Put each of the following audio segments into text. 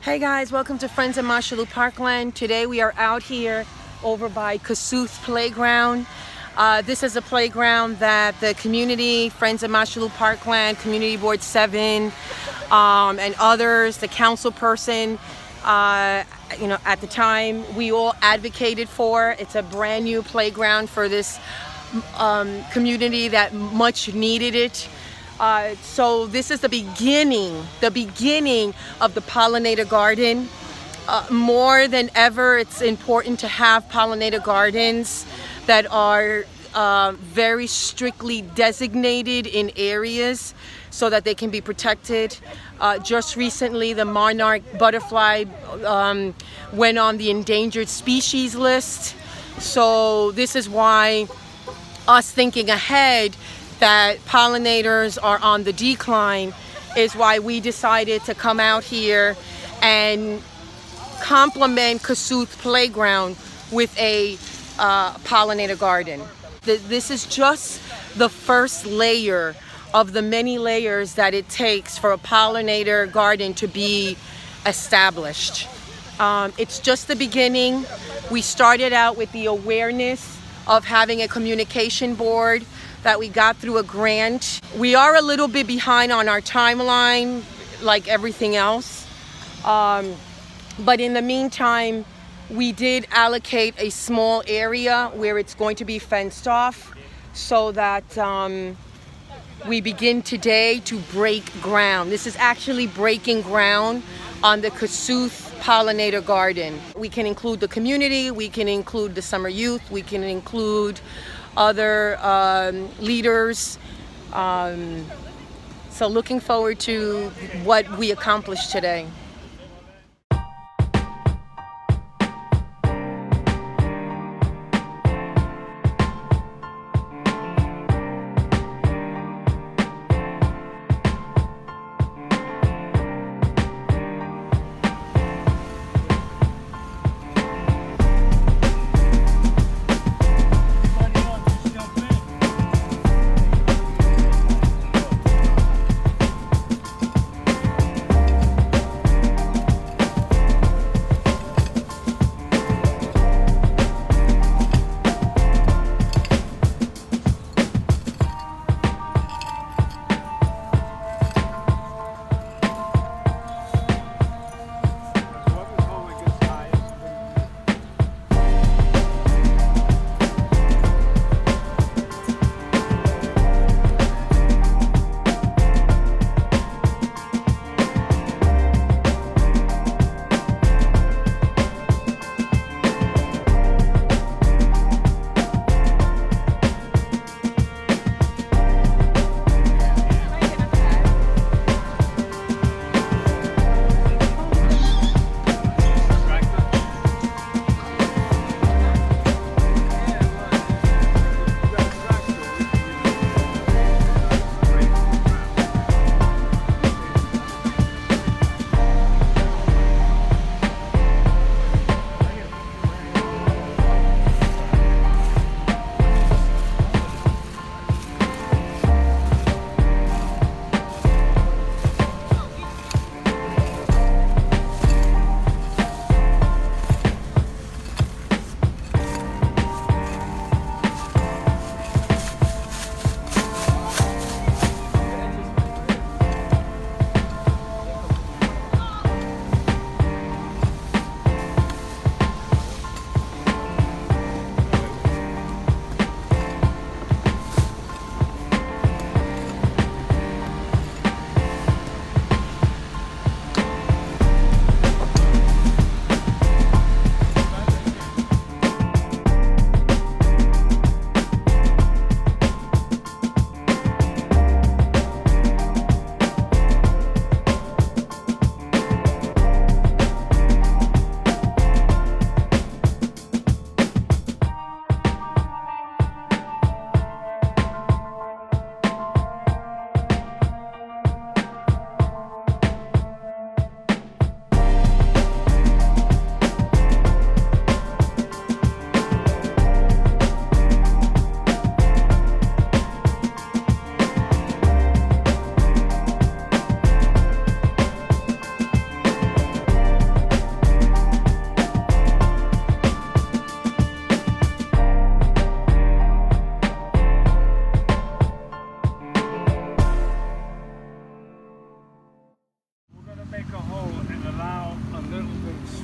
Hey guys, welcome to Friends of Kossuth Parkland. Today we are out here over by Kossuth Playground. This is a playground that the community, Friends of Kossuth Parkland, Community Board 7, and others, the council person, at the time we all advocated for. It's a brand new playground for this community that much needed it. So this is the beginning of the Pollinator garden. More than ever, it's important to have pollinator gardens that are very strictly designated in areas so that they can be protected. Just recently, the monarch butterfly went on the endangered species list. So this is why us thinking ahead that pollinators are on the decline is why we decided to come out here and complement Kossuth Playground with a pollinator garden. This is just the first layer of the many layers that it takes for a pollinator garden to be established. It's just the beginning. We started out with the awareness of having a communication board that we got through a grant. We are a little bit behind on our timeline, like everything else. But in the meantime, we did allocate a small area where it's going to be fenced off so that we begin today to break ground. This is actually breaking ground on the Kossuth Pollinator Garden. We can include the community, we can include the summer youth, we can include other leaders. So looking forward to what we accomplished today.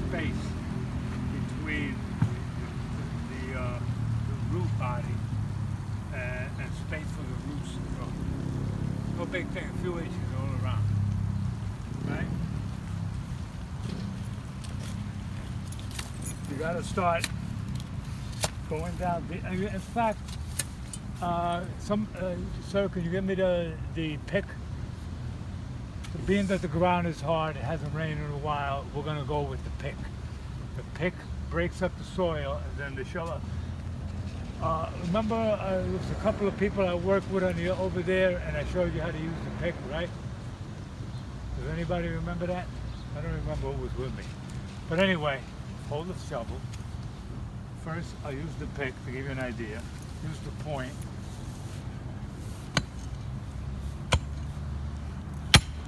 space between the root body and space for the roots to grow. No big thing, a few inches all around, right? You got to start going down. In fact, sir, can you give me the pick? Being that the ground is hard, it hasn't rained in a while, we're going to go with the pick. The pick breaks up the soil, and then the shovel. Remember, there was a couple of people I worked with over there, and I showed you how to use the pick, right? Does anybody remember that? I don't remember who was with me. But anyway, hold the shovel. First, I'll use the pick to give you an idea. Use the point.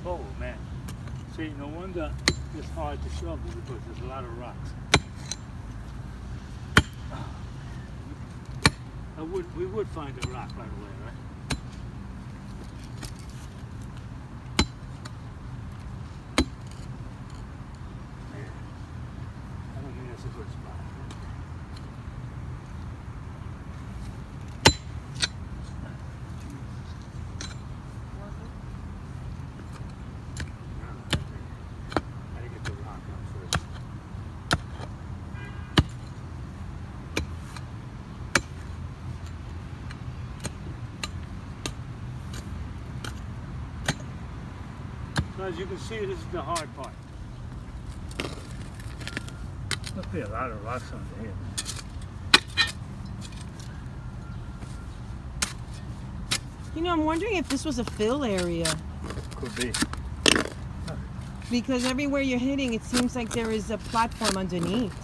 Oh man. See, no wonder it's hard to shovel because there's a lot of rocks. We would find a rock right away, right? Yeah. I don't think that's a good spot. So as you can see, this is the hard part. Must be a lot of rocks under here. You know, I'm wondering if this was a fill area. Could be. Because everywhere you're hitting, it seems like there is a platform underneath.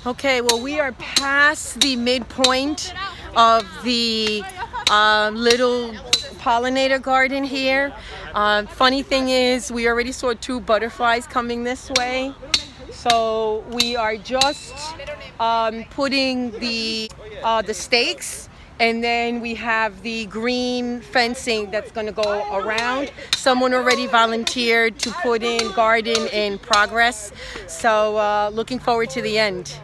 Okay, well, we are past the midpoint of the little pollinator garden here. Funny thing is, we already saw 2 butterflies coming this way. So we are just putting the stakes, and then we have the green fencing that's going to go around. Someone already volunteered to put in garden in progress. So looking forward to the end.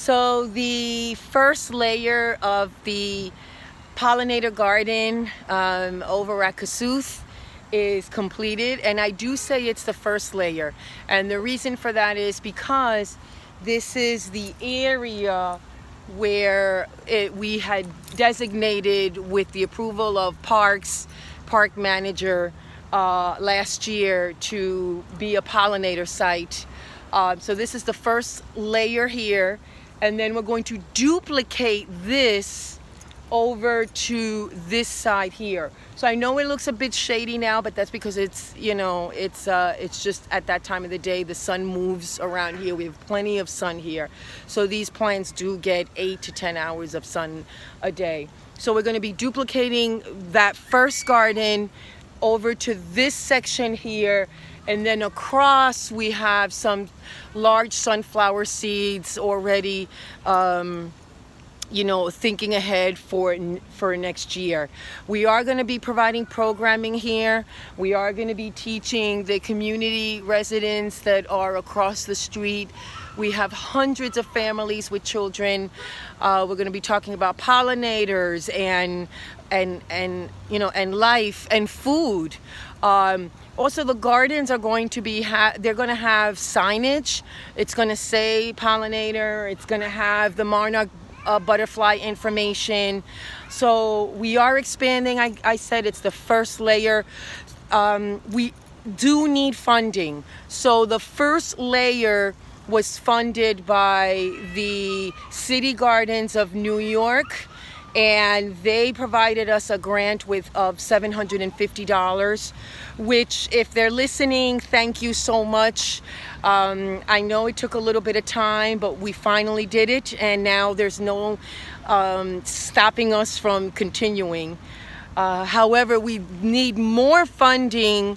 So the first layer of the pollinator garden over at Kossuth is completed, and I do say it's the first layer, and the reason for that is because this is the area where we had designated with the approval of park manager last year to be a pollinator site. So this is the first layer here, and then we're going to duplicate this over to this side here. So I know it looks a bit shady now, but that's because it's, you know, it's just at that time of the day the sun moves around here. We have plenty of sun here, so these plants do get 8 to 10 hours of sun a day. So we're going to be duplicating that first garden over to this section here, and then across we have some large sunflower seeds already, you know, thinking ahead for next year. We are going to be providing programming here. We are going to be teaching the community residents that are across the street. We have hundreds of families with children. We're going to be talking about pollinators and you know, and life and food. Also, the gardens are going to be they're going to have signage. It's going to say pollinator. It's going to have the monarch butterfly information. So we are expanding. I said it's the first layer. We do need funding. So the first layer was funded by the City Gardens of New York, and they provided us a grant of $750, which, if they're listening, thank you so much. I know it took a little bit of time, but we finally did it, and now there's no stopping us from continuing. However, we need more funding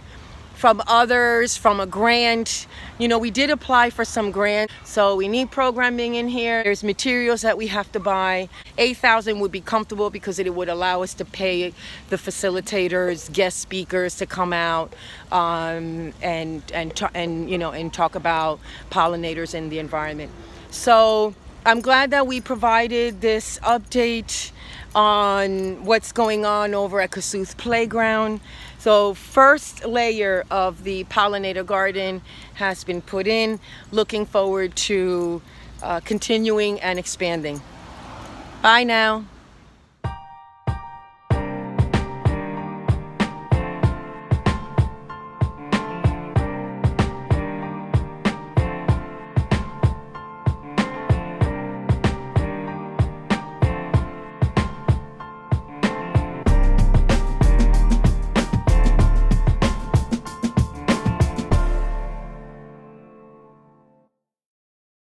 from others, from a grant. You know, we did apply for some grants, so we need programming in here. There's materials that we have to buy. $8,000 would be comfortable because it would allow us to pay the facilitators, guest speakers to come out and you know, and talk about pollinators and the environment. So I'm glad that we provided this update on what's going on over at Kossuth Playground. So first layer of the pollinator garden has been put in. Looking forward to continuing and expanding. Bye now.